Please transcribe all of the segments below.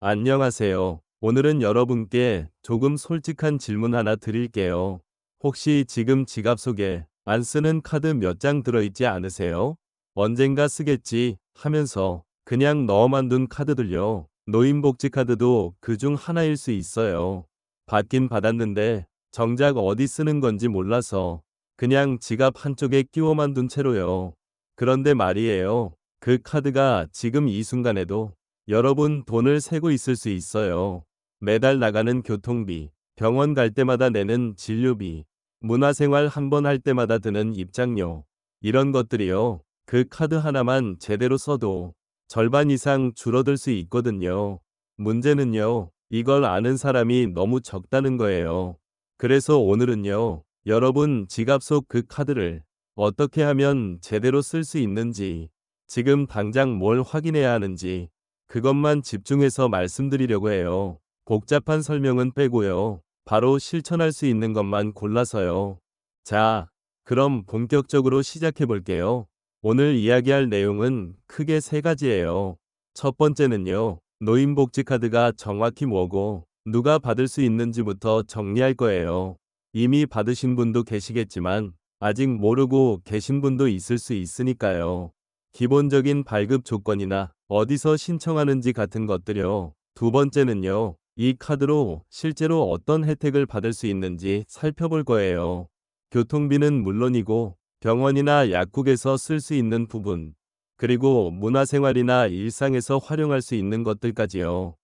안녕하세요. 오늘은 여러분께 조금 솔직한 질문 하나 드릴게요. 혹시 지금 지갑 속에 안 쓰는 카드 몇 장 들어있지 않으세요? 언젠가 쓰겠지 하면서 그냥 넣어만 둔 카드들요. 노인복지 카드도 그중 하나일 수 있어요. 받긴 받았는데 정작 어디 쓰는 건지 몰라서 그냥 지갑 한쪽에 끼워만 둔 채로요. 그런데 말이에요. 그 카드가 지금 이 순간에도 여러분 돈을 세고 있을 수 있어요. 매달 나가는 교통비, 병원 갈 때마다 내는 진료비, 문화생활 한 번 할 때마다 드는 입장료, 이런 것들이요. 그 카드 하나만 제대로 써도 절반 이상 줄어들 수 있거든요. 문제는요, 이걸 아는 사람이 너무 적다는 거예요. 그래서 오늘은요, 여러분 지갑 속 그 카드를 어떻게 하면 제대로 쓸 수 있는지, 지금 당장 뭘 확인해야 하는지, 그것만 집중해서 말씀드리려고 해요. 복잡한 설명은 빼고요. 바로 실천할 수 있는 것만 골라서요. 자, 그럼 본격적으로 시작해 볼게요. 오늘 이야기할 내용은 크게 세 가지예요. 첫 번째는요, 노인복지카드가 정확히 뭐고 누가 받을 수 있는지부터 정리할 거예요. 이미 받으신 분도 계시겠지만 아직 모르고 계신 분도 있을 수 있으니까요. 기본적인 발급 조건이나 어디서 신청하는지 같은 것들요. 두 번째는요, 이 카드로 실제로 어떤 혜택을 받을 수 있는지 살펴볼 거예요. 교통비는 물론이고 병원이나 약국에서 쓸 수 있는 부분, 그리고 문화생활이나 일상에서 활용할 수 있는 것들까지요.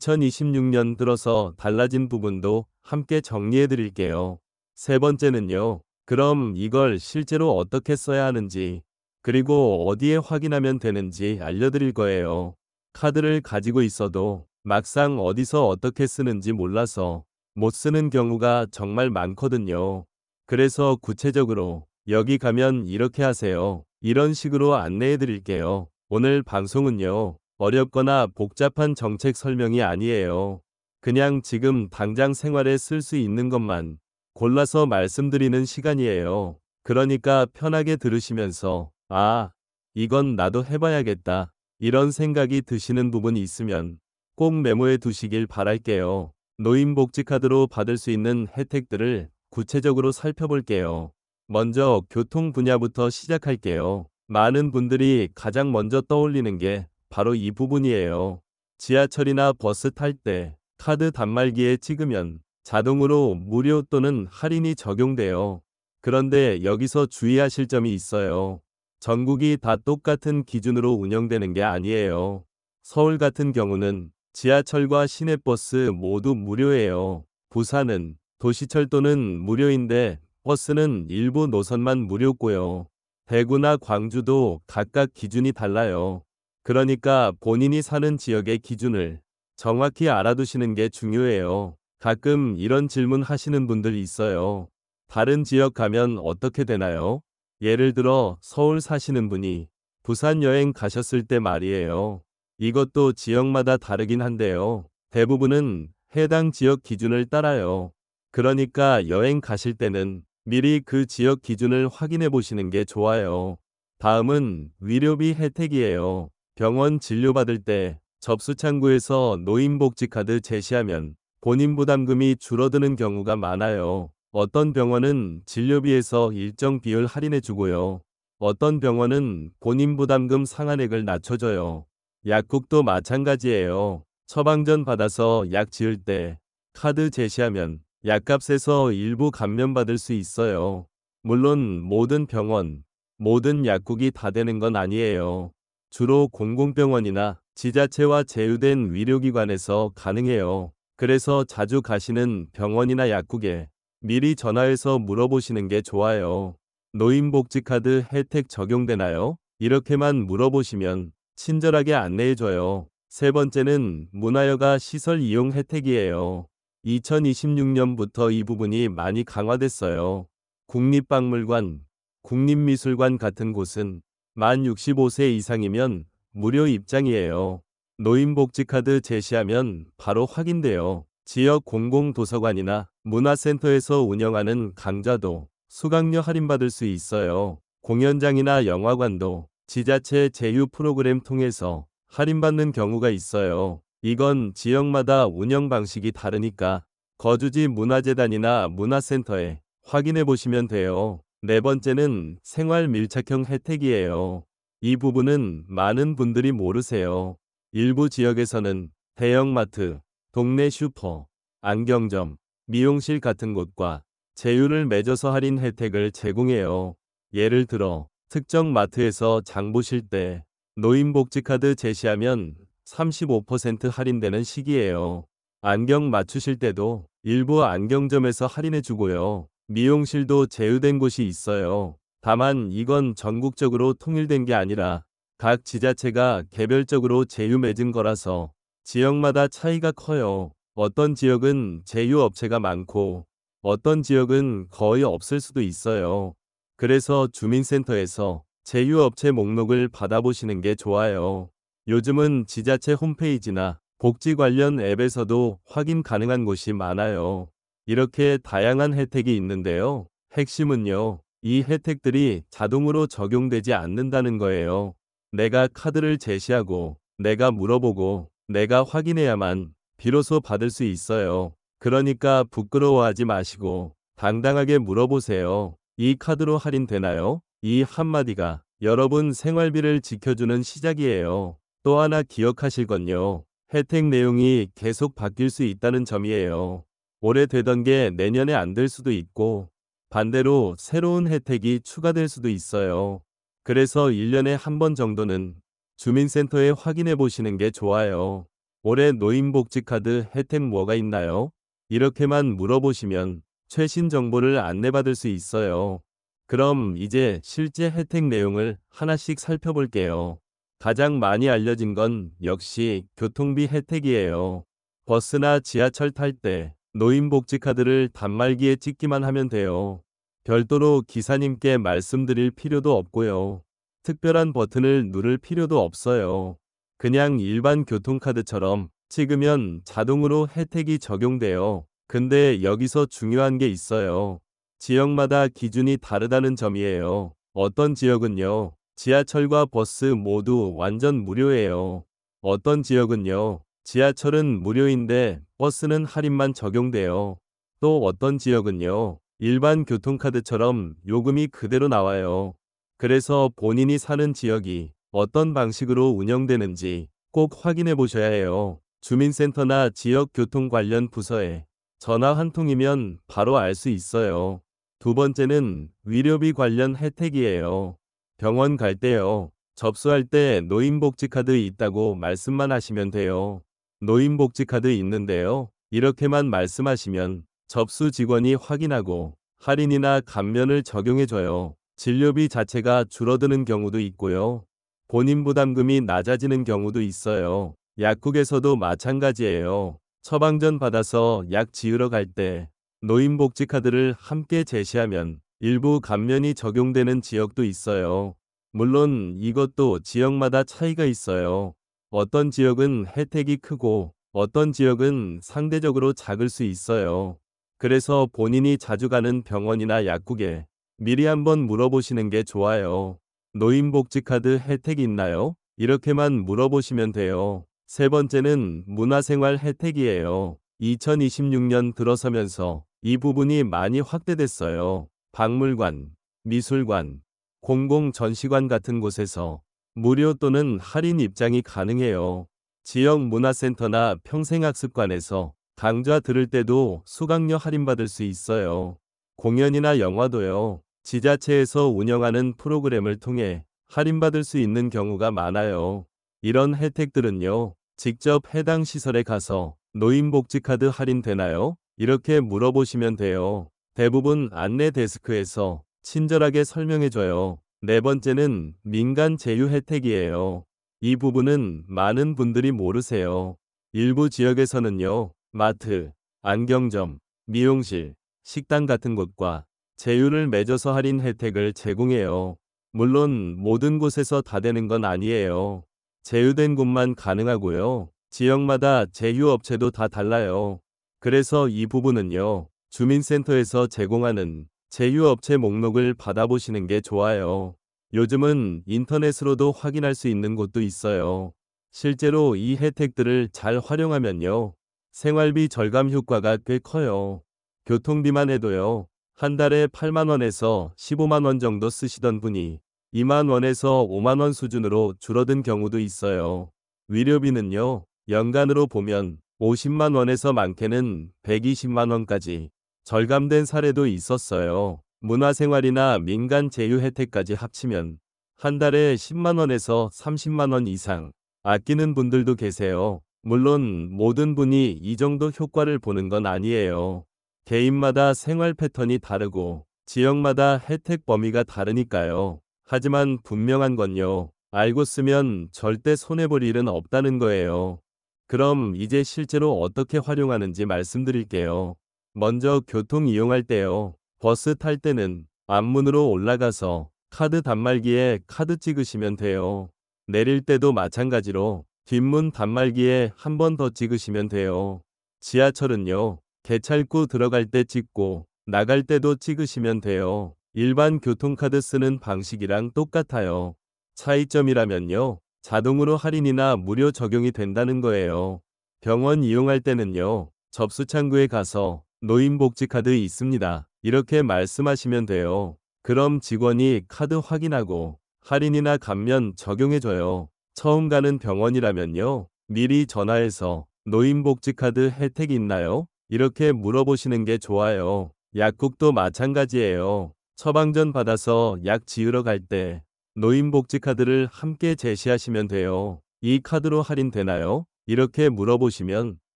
2026년 들어서 달라진 부분도 함께 정리해 드릴게요. 세 번째는요, 그럼 이걸 실제로 어떻게 써야 하는지, 그리고 어디에 확인하면 되는지 알려드릴 거예요. 카드를 가지고 있어도 막상 어디서 어떻게 쓰는지 몰라서 못 쓰는 경우가 정말 많거든요. 그래서 구체적으로 여기 가면 이렇게 하세요. 이런 식으로 안내해 드릴게요. 오늘 방송은요, 어렵거나 복잡한 정책 설명이 아니에요. 그냥 지금 당장 생활에 쓸 수 있는 것만 골라서 말씀드리는 시간이에요. 그러니까 편하게 들으시면서 아, 이건 나도 해봐야겠다, 이런 생각이 드시는 부분이 있으면 꼭 메모해 두시길 바랄게요. 노인복지카드로 받을 수 있는 혜택들을 구체적으로 살펴볼게요. 먼저 교통 분야부터 시작할게요. 많은 분들이 가장 먼저 떠올리는 게 바로 이 부분이에요. 지하철이나 버스 탈 때 카드 단말기에 찍으면 자동으로 무료 또는 할인이 적용돼요. 그런데 여기서 주의하실 점이 있어요. 전국이 다 똑같은 기준으로 운영되는 게 아니에요. 서울 같은 경우는 지하철과 시내버스 모두 무료예요. 부산은 도시철도는 무료인데 버스는 일부 노선만 무료고요. 대구나 광주도 각각 기준이 달라요. 그러니까 본인이 사는 지역의 기준을 정확히 알아두시는 게 중요해요. 가끔 이런 질문 하시는 분들 있어요. 다른 지역 가면 어떻게 되나요? 예를 들어 서울 사시는 분이 부산 여행 가셨을 때 말이에요. 이것도 지역마다 다르긴 한데요. 대부분은 해당 지역 기준을 따라요. 그러니까 여행 가실 때는 미리 그 지역 기준을 확인해 보시는 게 좋아요. 다음은 위료비 혜택이에요. 병원 진료받을 때 접수창구에서 노인복지카드 제시하면 본인 부담금이 줄어드는 경우가 많아요. 어떤 병원은 진료비에서 일정 비율 할인해 주고요. 어떤 병원은 본인 부담금 상한액을 낮춰줘요. 약국도 마찬가지예요. 처방전 받아서 약 지을 때 카드 제시하면 약값에서 일부 감면받을 수 있어요. 물론 모든 병원, 모든 약국이 다 되는 건 아니에요. 주로 공공병원이나 지자체와 제휴된 의료기관에서 가능해요. 그래서 자주 가시는 병원이나 약국에 미리 전화해서 물어보시는 게 좋아요. 노인복지카드 혜택 적용되나요? 이렇게만 물어보시면 친절하게 안내해줘요. 세 번째는 문화여가 시설 이용 혜택이에요. 2026년부터 이 부분이 많이 강화됐어요. 국립박물관, 국립미술관 같은 곳은 만 65세 이상이면 무료 입장이에요. 노인복지카드 제시하면 바로 확인돼요. 지역 공공도서관이나 문화센터에서 운영하는 강좌도 수강료 할인받을 수 있어요. 공연장이나 영화관도 지자체 제휴 프로그램 통해서 할인받는 경우가 있어요. 이건 지역마다 운영 방식이 다르니까 거주지 문화재단이나 문화센터에 확인해 보시면 돼요. 네 번째는 생활 밀착형 혜택이에요. 이 부분은 많은 분들이 모르세요. 일부 지역에서는 대형마트, 동네 슈퍼, 안경점, 미용실 같은 곳과 제휴를 맺어서 할인 혜택을 제공해요. 예를 들어 특정 마트에서 장 보실 때 노인복지카드 제시하면 35% 할인되는 시기예요. 안경 맞추실 때도 일부 안경점에서 할인해 주고요. 미용실도 제휴된 곳이 있어요. 다만 이건 전국적으로 통일된 게 아니라 각 지자체가 개별적으로 제휴 맺은 거라서 지역마다 차이가 커요. 어떤 지역은 제휴 업체가 많고 어떤 지역은 거의 없을 수도 있어요. 그래서 주민센터에서 제휴업체 목록을 받아보시는 게 좋아요. 요즘은 지자체 홈페이지나 복지 관련 앱에서도 확인 가능한 곳이 많아요. 이렇게 다양한 혜택이 있는데요. 핵심은요, 이 혜택들이 자동으로 적용되지 않는다는 거예요. 내가 카드를 제시하고, 내가 물어보고, 내가 확인해야만 비로소 받을 수 있어요. 그러니까 부끄러워하지 마시고, 당당하게 물어보세요. 이 카드로 할인되나요? 이 한마디가 여러분 생활비를 지켜주는 시작이에요. 또 하나 기억하실 건요. 혜택 내용이 계속 바뀔 수 있다는 점이에요. 올해 되던 게 내년에 안 될 수도 있고, 반대로 새로운 혜택이 추가될 수도 있어요. 그래서 1년에 한 번 정도는 주민센터에 확인해 보시는 게 좋아요. 올해 노인복지카드 혜택 뭐가 있나요? 이렇게만 물어보시면 최신 정보를 안내받을 수 있어요. 그럼 이제 실제 혜택 내용을 하나씩 살펴볼게요. 가장 많이 알려진 건 역시 교통비 혜택이에요. 버스나 지하철 탈 때 노인복지카드를 단말기에 찍기만 하면 돼요. 별도로 기사님께 말씀드릴 필요도 없고요. 특별한 버튼을 누를 필요도 없어요. 그냥 일반 교통카드처럼 찍으면 자동으로 혜택이 적용돼요. 근데 여기서 중요한 게 있어요. 지역마다 기준이 다르다는 점이에요. 어떤 지역은요, 지하철과 버스 모두 완전 무료예요. 어떤 지역은요, 지하철은 무료인데 버스는 할인만 적용돼요. 또 어떤 지역은요, 일반 교통카드처럼 요금이 그대로 나와요. 그래서 본인이 사는 지역이 어떤 방식으로 운영되는지 꼭 확인해 보셔야 해요. 주민센터나 지역 교통 관련 부서에 전화 한 통이면 바로 알 수 있어요. 두 번째는 위료비 관련 혜택이에요. 병원 갈 때요. 접수할 때 노인복지카드 있다고 말씀만 하시면 돼요. 노인복지카드 있는데요. 이렇게만 말씀하시면 접수 직원이 확인하고 할인이나 감면을 적용해줘요. 진료비 자체가 줄어드는 경우도 있고요. 본인 부담금이 낮아지는 경우도 있어요. 약국에서도 마찬가지예요. 처방전 받아서 약 지으러 갈 때 노인복지카드를 함께 제시하면 일부 감면이 적용되는 지역도 있어요. 물론 이것도 지역마다 차이가 있어요. 어떤 지역은 혜택이 크고 어떤 지역은 상대적으로 작을 수 있어요. 그래서 본인이 자주 가는 병원이나 약국에 미리 한번 물어보시는 게 좋아요. 노인복지카드 혜택 있나요? 이렇게만 물어보시면 돼요. 세 번째는 문화생활 혜택이에요. 2026년 들어서면서 이 부분이 많이 확대됐어요. 박물관, 미술관, 공공전시관 같은 곳에서 무료 또는 할인 입장이 가능해요. 지역 문화센터나 평생학습관에서 강좌 들을 때도 수강료 할인받을 수 있어요. 공연이나 영화도요. 지자체에서 운영하는 프로그램을 통해 할인받을 수 있는 경우가 많아요. 이런 혜택들은요. 직접 해당 시설에 가서 노인복지카드 할인되나요? 이렇게 물어보시면 돼요. 대부분 안내 데스크에서 친절하게 설명해줘요. 네 번째는 민간 제휴 혜택이에요. 이 부분은 많은 분들이 모르세요. 일부 지역에서는요, 마트, 안경점, 미용실, 식당 같은 곳과 제휴를 맺어서 할인 혜택을 제공해요. 물론 모든 곳에서 다 되는 건 아니에요. 제휴된 곳만 가능하고요. 지역마다 제휴업체도 다 달라요. 그래서 이 부분은요, 주민센터에서 제공하는 제휴업체 목록을 받아보시는 게 좋아요. 요즘은 인터넷으로도 확인할 수 있는 곳도 있어요. 실제로 이 혜택들을 잘 활용하면요. 생활비 절감 효과가 꽤 커요. 교통비만 해도요. 한 달에 8만 원에서 15만 원 정도 쓰시던 분이 2만 원에서 5만 원 수준으로 줄어든 경우도 있어요. 위료비는요. 연간으로 보면 50만 원에서 많게는 120만 원까지 절감된 사례도 있었어요. 문화생활이나 민간 제휴 혜택까지 합치면 한 달에 10만 원에서 30만 원 이상 아끼는 분들도 계세요. 물론 모든 분이 이 정도 효과를 보는 건 아니에요. 개인마다 생활 패턴이 다르고 지역마다 혜택 범위가 다르니까요. 하지만 분명한 건요. 알고 쓰면 절대 손해볼 일은 없다는 거예요. 그럼 이제 실제로 어떻게 활용하는지 말씀드릴게요. 먼저 교통 이용할 때요. 버스 탈 때는 앞문으로 올라가서 카드 단말기에 카드 찍으시면 돼요. 내릴 때도 마찬가지로 뒷문 단말기에 한 번 더 찍으시면 돼요. 지하철은요. 개찰구 들어갈 때 찍고 나갈 때도 찍으시면 돼요. 일반 교통카드 쓰는 방식이랑 똑같아요. 차이점이라면요. 자동으로 할인이나 무료 적용이 된다는 거예요. 병원 이용할 때는요. 접수창구에 가서 노인복지카드 있습니다. 이렇게 말씀하시면 돼요. 그럼 직원이 카드 확인하고 할인이나 감면 적용해줘요. 처음 가는 병원이라면요. 미리 전화해서 노인복지카드 혜택이 있나요? 이렇게 물어보시는 게 좋아요. 약국도 마찬가지예요. 처방전 받아서 약 지으러 갈 때 노인복지카드를 함께 제시하시면 돼요. 이 카드로 할인되나요? 이렇게 물어보시면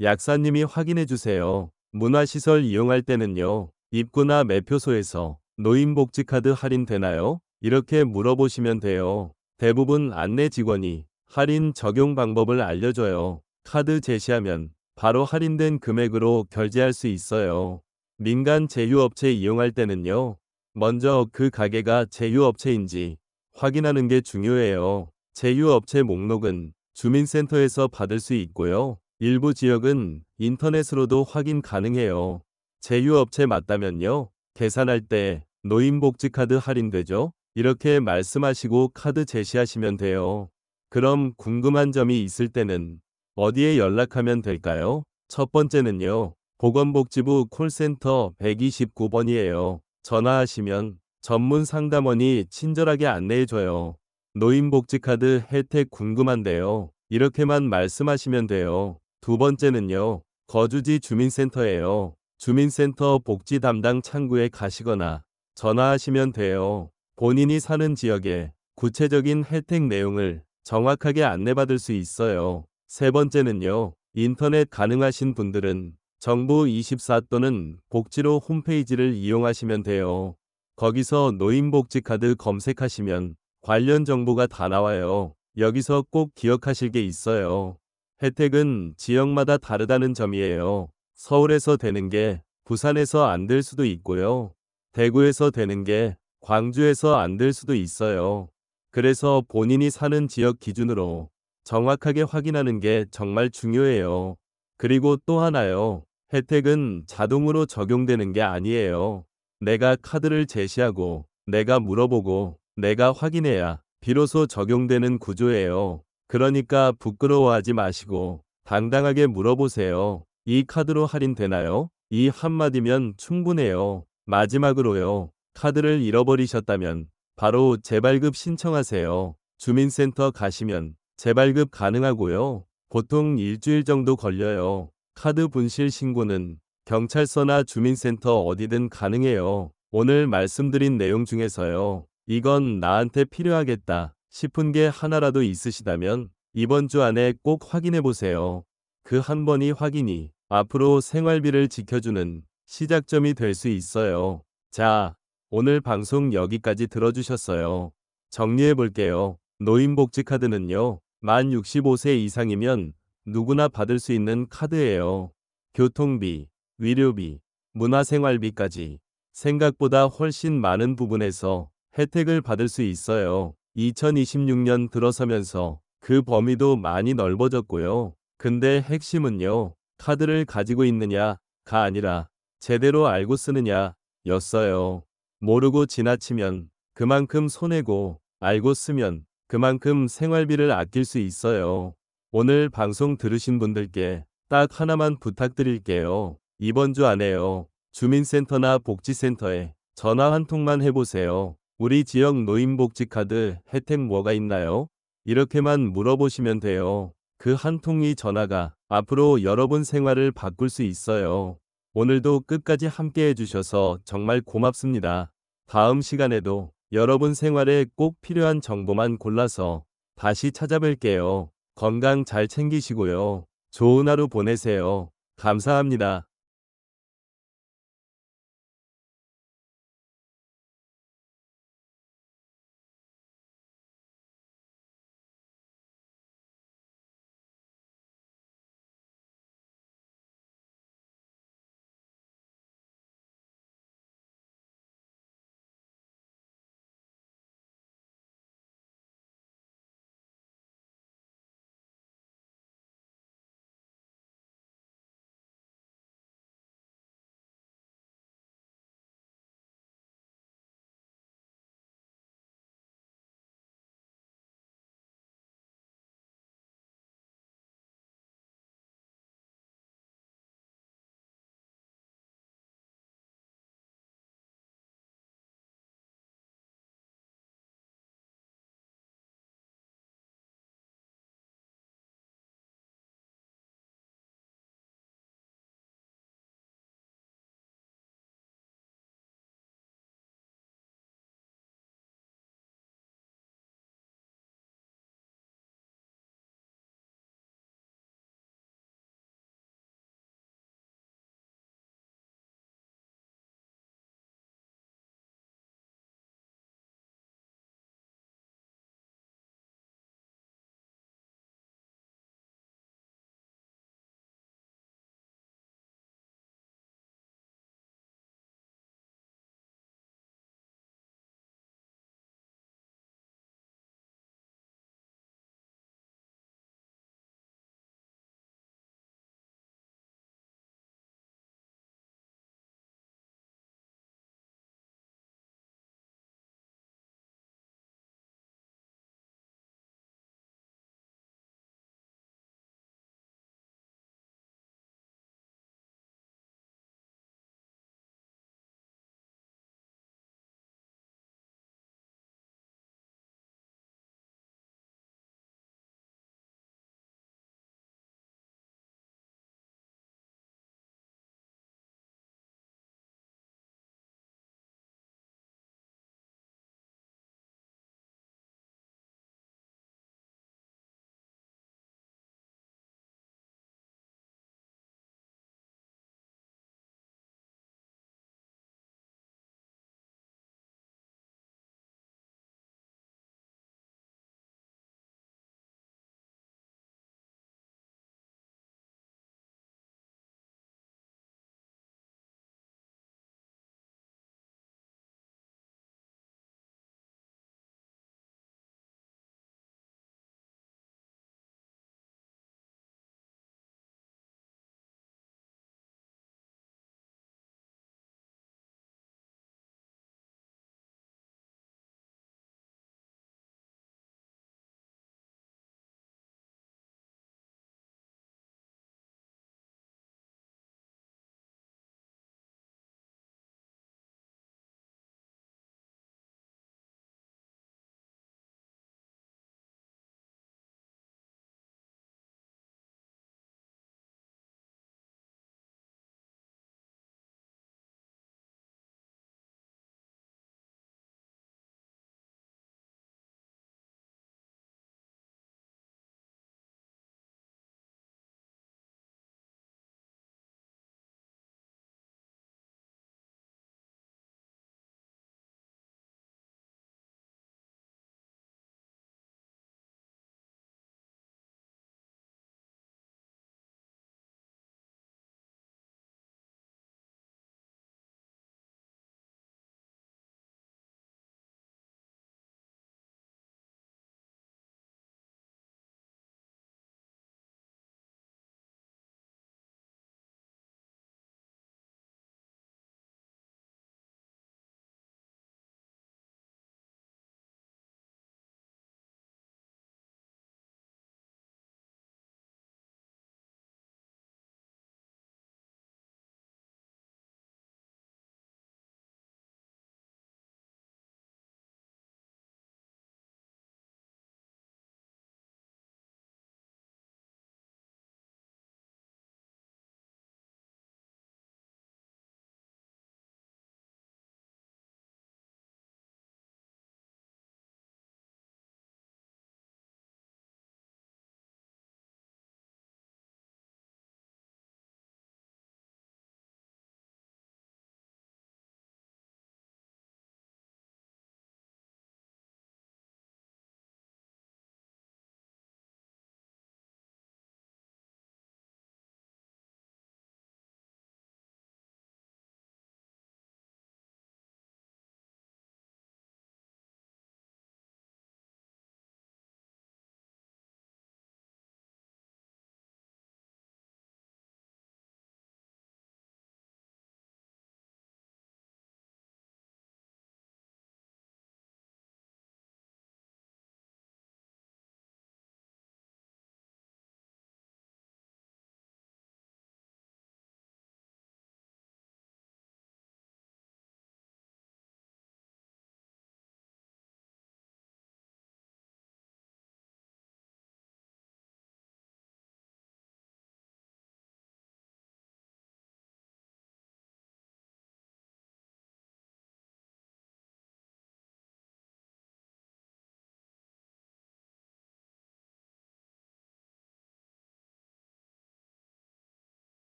약사님이 확인해 주세요. 문화시설 이용할 때는요. 입구나 매표소에서 노인복지카드 할인되나요? 이렇게 물어보시면 돼요. 대부분 안내 직원이 할인 적용 방법을 알려줘요. 카드 제시하면 바로 할인된 금액으로 결제할 수 있어요. 민간 제휴업체 이용할 때는요. 먼저 그 가게가 제휴업체인지 확인하는 게 중요해요. 제휴업체 목록은 주민센터에서 받을 수 있고요. 일부 지역은 인터넷으로도 확인 가능해요. 제휴업체 맞다면요. 계산할 때 노인복지카드 할인되죠? 이렇게 말씀하시고 카드 제시하시면 돼요. 그럼 궁금한 점이 있을 때는 어디에 연락하면 될까요? 첫 번째는요. 보건복지부 콜센터 129번이에요. 전화하시면 전문 상담원이 친절하게 안내해줘요. 노인복지카드 혜택 궁금한데요. 이렇게만 말씀하시면 돼요. 두 번째는요. 거주지 주민센터예요. 주민센터 복지 담당 창구에 가시거나 전화하시면 돼요. 본인이 사는 지역의 구체적인 혜택 내용을 정확하게 안내받을 수 있어요. 세 번째는요. 인터넷 가능하신 분들은 정부24 또는 복지로 홈페이지를 이용하시면 돼요. 거기서 노인복지카드 검색하시면 관련 정보가 다 나와요. 여기서 꼭 기억하실 게 있어요. 혜택은 지역마다 다르다는 점이에요. 서울에서 되는 게 부산에서 안 될 수도 있고요. 대구에서 되는 게 광주에서 안 될 수도 있어요. 그래서 본인이 사는 지역 기준으로 정확하게 확인하는 게 정말 중요해요. 그리고 또 하나요. 혜택은 자동으로 적용되는 게 아니에요. 내가 카드를 제시하고, 내가 물어보고, 내가 확인해야 비로소 적용되는 구조예요. 그러니까 부끄러워하지 마시고, 당당하게 물어보세요. 이 카드로 할인되나요? 이 한마디면 충분해요. 마지막으로요. 카드를 잃어버리셨다면 바로 재발급 신청하세요. 주민센터 가시면 재발급 가능하고요. 보통 일주일 정도 걸려요. 카드 분실 신고는 경찰서나 주민센터 어디든 가능해요. 오늘 말씀드린 내용 중에서요. 이건 나한테 필요하겠다 싶은 게 하나라도 있으시다면 이번 주 안에 꼭 확인해 보세요. 그 한 번이 확인이 앞으로 생활비를 지켜주는 시작점이 될 수 있어요. 자, 오늘 방송 여기까지 들어주셨어요. 정리해 볼게요. 노인복지카드는요. 만 65세 이상이면 누구나 받을 수 있는 카드예요. 교통비, 위료비, 문화생활비까지 생각보다 훨씬 많은 부분에서 혜택을 받을 수 있어요. 2026년 들어서면서 그 범위도 많이 넓어졌고요. 근데 핵심은요. 카드를 가지고 있느냐가 아니라 제대로 알고 쓰느냐 였어요. 모르고 지나치면 그만큼 손해고 알고 쓰면 그만큼 생활비를 아낄 수 있어요. 오늘 방송 들으신 분들께 딱 하나만 부탁드릴게요. 이번 주 안에요. 주민센터나 복지센터에 전화 한 통만 해보세요. 우리 지역 노인복지카드 혜택 뭐가 있나요? 이렇게만 물어보시면 돼요. 그 한 통의 전화가 앞으로 여러분 생활을 바꿀 수 있어요. 오늘도 끝까지 함께 해주셔서 정말 고맙습니다. 다음 시간에도 여러분 생활에 꼭 필요한 정보만 골라서 다시 찾아뵐게요. 건강 잘 챙기시고요. 좋은 하루 보내세요. 감사합니다.